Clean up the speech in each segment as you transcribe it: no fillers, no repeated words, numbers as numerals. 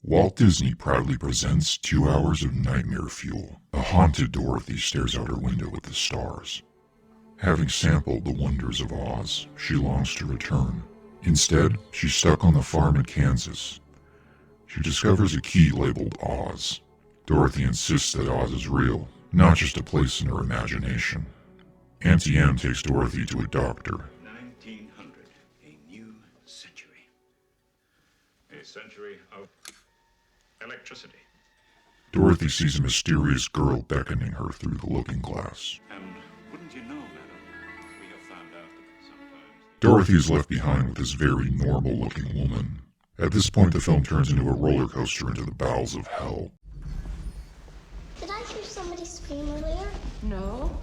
Walt Disney proudly presents 2 hours of nightmare fuel. A haunted Dorothy stares out her window at the stars. Having sampled the wonders of Oz, she longs to return. Instead, she's stuck on the farm in Kansas. She discovers a key labeled Oz. Dorothy insists that Oz is real, not just a place in her imagination. Auntie M takes Dorothy to a doctor. 1900, a new century. A century of electricity. Dorothy sees a mysterious girl beckoning her through the looking glass. And wouldn't you know, madam, we have found out that sometimes... Dorothy is left behind with this very normal-looking woman. At this point, the film turns into a roller coaster into the bowels of hell. Did I hear somebody scream earlier? No.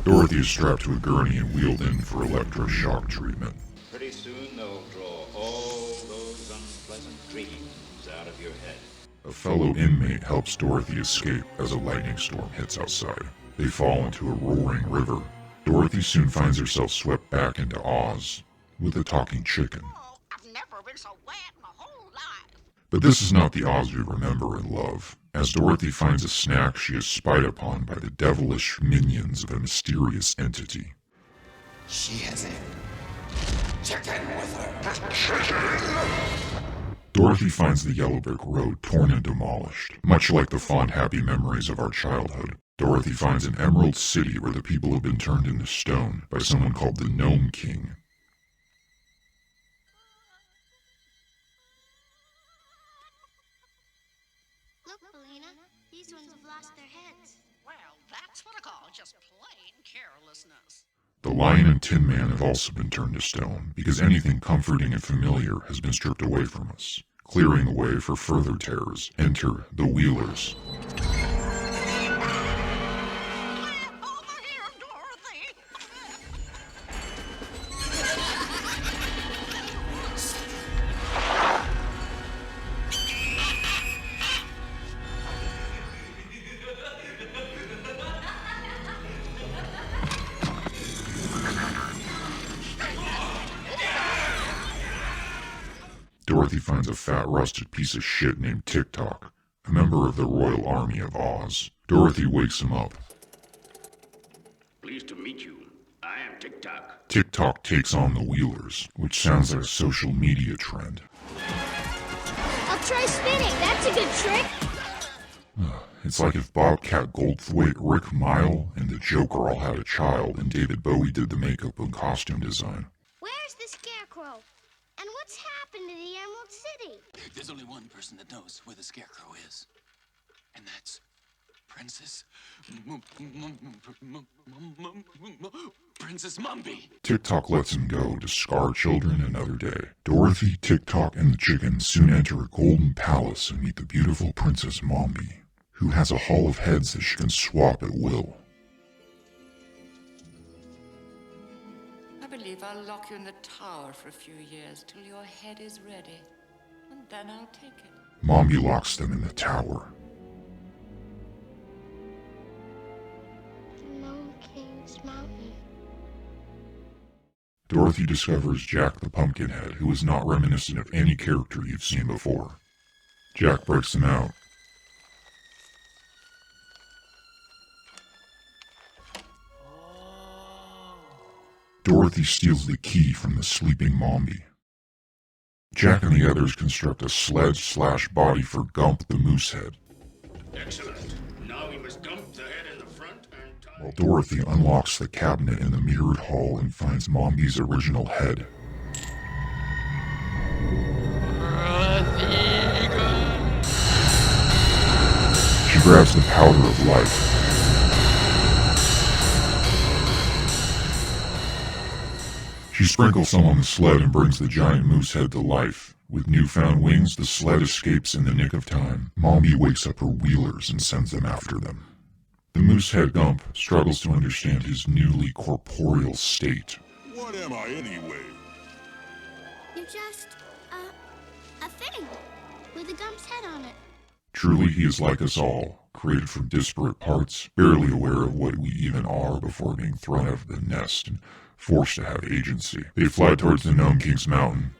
Dorothy is strapped to a gurney and wheeled in for electroshock treatment. Pretty soon they'll draw all those unpleasant dreams out of your head. A fellow inmate helps Dorothy escape as a lightning storm hits outside. They fall into a roaring river. Dorothy soon finds herself swept back into Oz with a talking chicken. Oh, I've never been so wet in my whole life. But this is not the Oz we remember and love. As Dorothy finds a snack, she is spied upon by the devilish minions of a mysterious entity. She has a chicken with her. Dorothy finds the yellow brick road torn and demolished. Much like the fond, happy memories of our childhood, Dorothy finds an emerald city where the people have been turned into stone by someone called the Gnome King. Look, Belina, these ones have lost their heads. Well, that's what I call just plain carelessness. The Lion and Tin Man have also been turned to stone, because anything comforting and familiar has been stripped away from us. Clearing the way for further terrors, enter the Wheelers. Over here, Dorothy. Dorothy finds a fat, rusted piece of shit named Tick-Tock, a member of the Royal Army of Oz. Dorothy wakes him up. Pleased to meet you. I am Tick-Tock. Tick-Tock takes on the Wheelers, which sounds like a social media trend. I'll try spinning. That's a good trick. It's like if Bobcat Goldthwait, Rick Mile, and the Joker all had a child and David Bowie did the makeup and costume design. Where's the Scarecrow? And what's happened to the Emerald City? There's only one person that knows where the Scarecrow is. And that's Princess... Princess Mumby. Tick-Tock lets him go to scar children another day. Dorothy, Tick-Tock, and the chicken soon enter a golden palace and meet the beautiful Princess Mombi, who has a hall of heads that she can swap at will. I believe I'll lock you in the tower for a few years till your head is ready. And then I'll take it. Mombi locks them in the tower. The Gnome King's Mountain. Dorothy discovers Jack the Pumpkinhead, who is not reminiscent of any character you've seen before. Jack breaks them out. Dorothy steals the key from the sleeping Mombi. Jack and the others construct a sledge/body for Gump the Moosehead, Excellent. Now we must dump the head in the front and tie... while Dorothy unlocks the cabinet in the mirrored hall and finds Mombi's original head. She grabs the powder of life. She sprinkles some on the sled and brings the giant moose head to life. With newfound wings, the sled escapes in the nick of time. Mombi wakes up her Wheelers and sends them after them. The moosehead Gump struggles to understand his newly corporeal state. What am I anyway? You're just, a thing with a Gump's head on it. Truly, he is like us all, created from disparate parts, barely aware of what we even are before being thrown out of the nest and forced to have agency. They fly towards the Gnome King's mountain.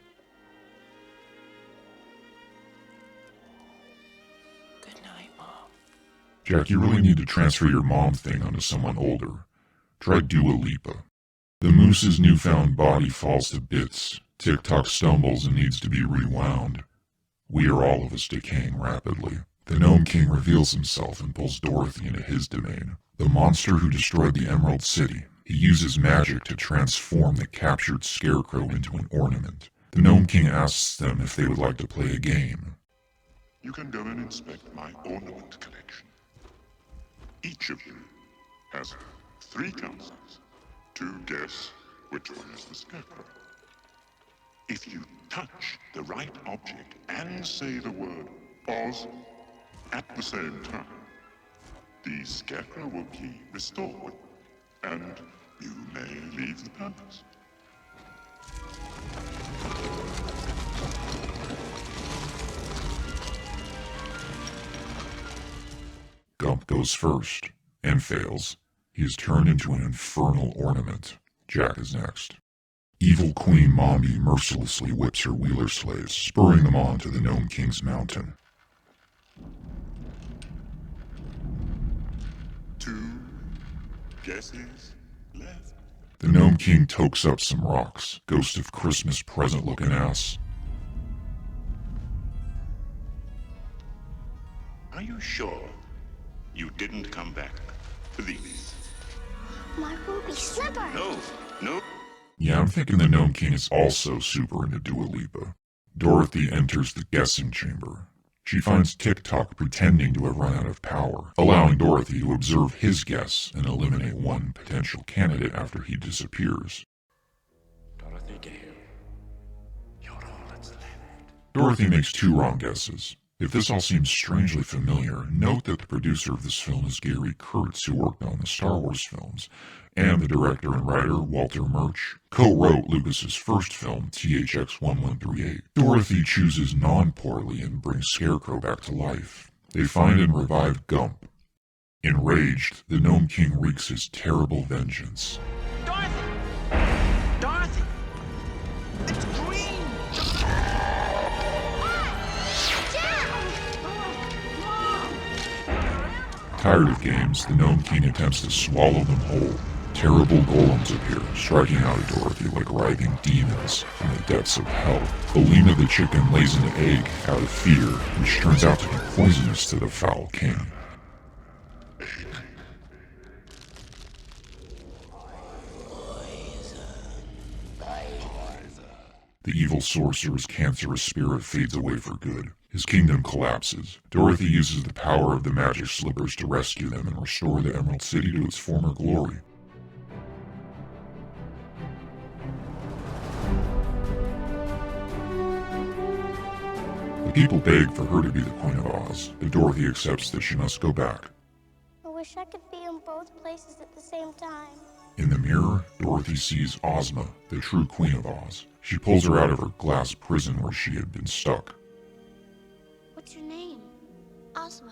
Jack, you really need to transfer your mom thing onto someone older. Try Dua Lipa. The moose's newfound body falls to bits. Tick-tock stumbles and needs to be rewound. We are all of us decaying rapidly. The Gnome King reveals himself and pulls Dorothy into his domain. The monster who destroyed the Emerald City. He uses magic to transform the captured scarecrow into an ornament. The Gnome King asks them if they would like to play a game. You can go and inspect my ornament collection. Each of you has 3 chances to guess which one is the scarecrow. If you touch the right object and say the word Oz at the same time, the scarecrow will be restored, and you may leave the palace. Gump goes first, and fails. He is turned into an infernal ornament. Jack is next. Evil Queen Mombi mercilessly whips her wheeler slaves, spurring them on to the Gnome King's mountain. 2 guesses left. The Gnome King tokes up some rocks, ghost of Christmas present looking ass. Are you sure you didn't come back for these? My ruby slipper. No. Yeah, I'm thinking the Gnome King is also super into Dua Lipa. Dorothy enters the guessing chamber. She finds Tick-Tock pretending to have run out of power, allowing Dorothy to observe his guess and eliminate one potential candidate after he disappears. Dorothy Gale, you're all that's left. Dorothy makes 2 wrong guesses. If this all seems strangely familiar, note that the producer of this film is Gary Kurtz, who worked on the Star Wars films, and the director and writer, Walter Murch, co-wrote Lucas's first film, THX 1138. Dorothy chooses non-poorly and brings Scarecrow back to life. They find and revive Gump. Enraged, the Gnome King wreaks his terrible vengeance. Dorothy! Dorothy! It's green! Tired of games, the Gnome King attempts to swallow them whole. Terrible golems appear, striking out at Dorothy like writhing demons from the depths of hell. Belina the chicken lays an egg out of fear, which turns out to be poisonous to the foul king. The evil sorcerer's cancerous spirit fades away for good. His kingdom collapses. Dorothy uses the power of the magic slippers to rescue them and restore the Emerald City to its former glory. The people beg for her to be the Queen of Oz, but Dorothy accepts that she must go back. I wish I could be in both places at the same time. In the mirror, Dorothy sees Ozma, the true Queen of Oz. She pulls her out of her glass prison where she had been stuck. What's your name? Ozma.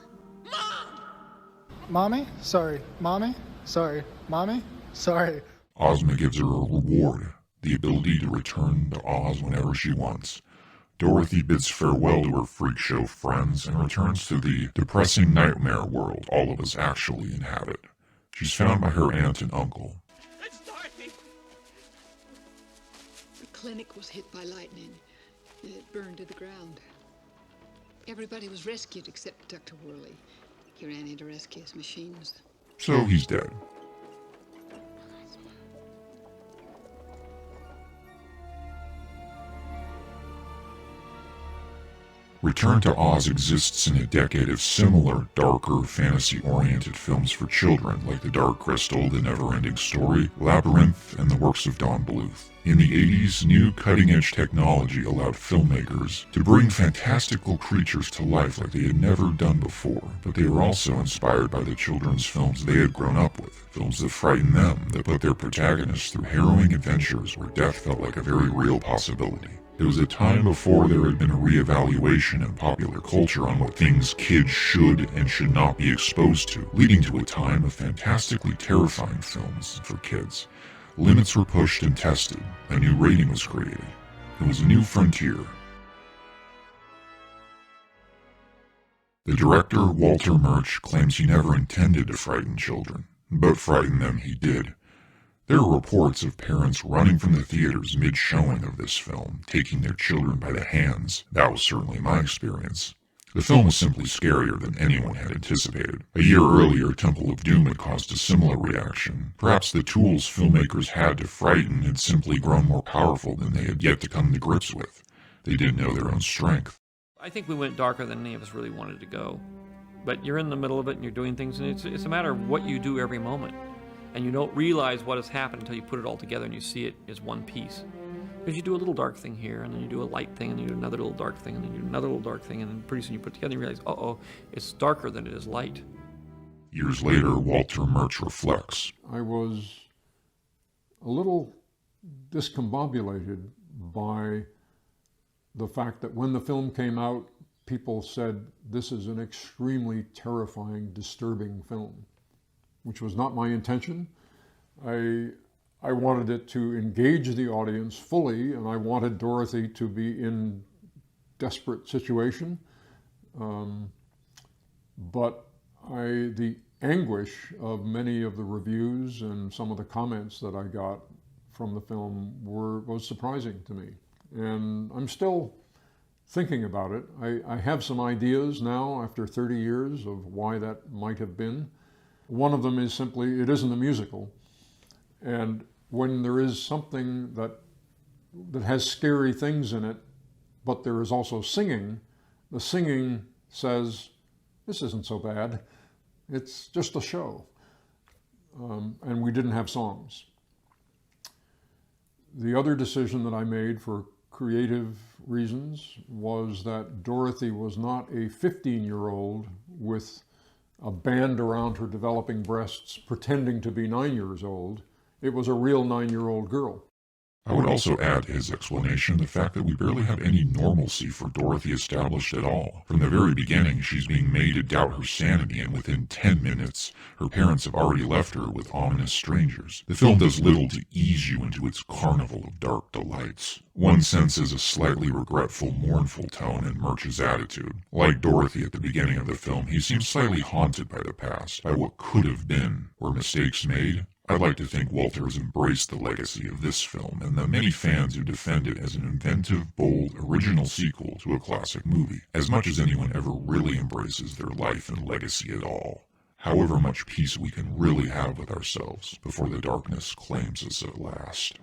Mommy? Sorry. Mommy? Sorry. Mommy? Sorry. Ozma gives her a reward, the ability to return to Oz whenever she wants. Dorothy bids farewell to her freak show friends and returns to the depressing nightmare world all of us actually inhabit. She's found by her aunt and uncle. It's Dorothy! The clinic was hit by lightning. It burned to the ground. Everybody was rescued except Dr. Worley. He ran in to rescue his machines. So he's dead. Return to Oz exists in a decade of similar, darker, fantasy-oriented films for children like The Dark Crystal, The Never-Ending Story, Labyrinth, and the works of Don Bluth. In the 80s, new cutting-edge technology allowed filmmakers to bring fantastical creatures to life like they had never done before, but they were also inspired by the children's films they had grown up with, films that frightened them, that put their protagonists through harrowing adventures where death felt like a very real possibility. It was a time before there had been a reevaluation in popular culture on what things kids should and should not be exposed to, leading to a time of fantastically terrifying films for kids. Limits were pushed and tested. A new rating was created. It was a new frontier. The director, Walter Murch, claims he never intended to frighten children, but frighten them he did. There are reports of parents running from the theaters mid-showing of this film, taking their children by the hands. That was certainly my experience. The film was simply scarier than anyone had anticipated. A year earlier, Temple of Doom had caused a similar reaction. Perhaps the tools filmmakers had to frighten had simply grown more powerful than they had yet to come to grips with. They didn't know their own strength. I think we went darker than any of us really wanted to go. But you're in the middle of it and you're doing things, and it's a matter of what you do every moment. And you don't realize what has happened until you put it all together and you see it as one piece. Because you do a little dark thing here, and then you do a light thing, and then you do another little dark thing, and then you do another little dark thing, and then pretty soon you put it together and you realize, uh-oh, it's darker than it is light. Years later, Walter Murch reflects. I was a little discombobulated by the fact that when the film came out, people said, this is an extremely terrifying, disturbing film, which was not my intention. I wanted it to engage the audience fully, and I wanted Dorothy to be in desperate situation. But the anguish of many of the reviews and some of the comments that I got from the film was surprising to me. And I'm still thinking about it. I have some ideas now after 30 years of why that might have been. One of them is simply, it isn't a musical. And when there is something that has scary things in it, but there is also singing, the singing says, this isn't so bad. It's just a show. And we didn't have songs. The other decision that I made for creative reasons was that Dorothy was not a 15-year-old with a band around her developing breasts pretending to be 9 years old. It was a real 9-year-old girl. I would also add to his explanation the fact that we barely have any normalcy for Dorothy established at all. From the very beginning, she's being made to doubt her sanity, and within 10 minutes, her parents have already left her with ominous strangers. The film does little to ease you into its carnival of dark delights. One senses a slightly regretful, mournful tone in Murch's attitude. Like Dorothy at the beginning of the film, he seems slightly haunted by the past, by what could have been. Were mistakes made? I'd like to think Walter has embraced the legacy of this film and the many fans who defend it as an inventive, bold, original sequel to a classic movie, as much as anyone ever really embraces their life and legacy at all. However much peace we can really have with ourselves before the darkness claims us at last.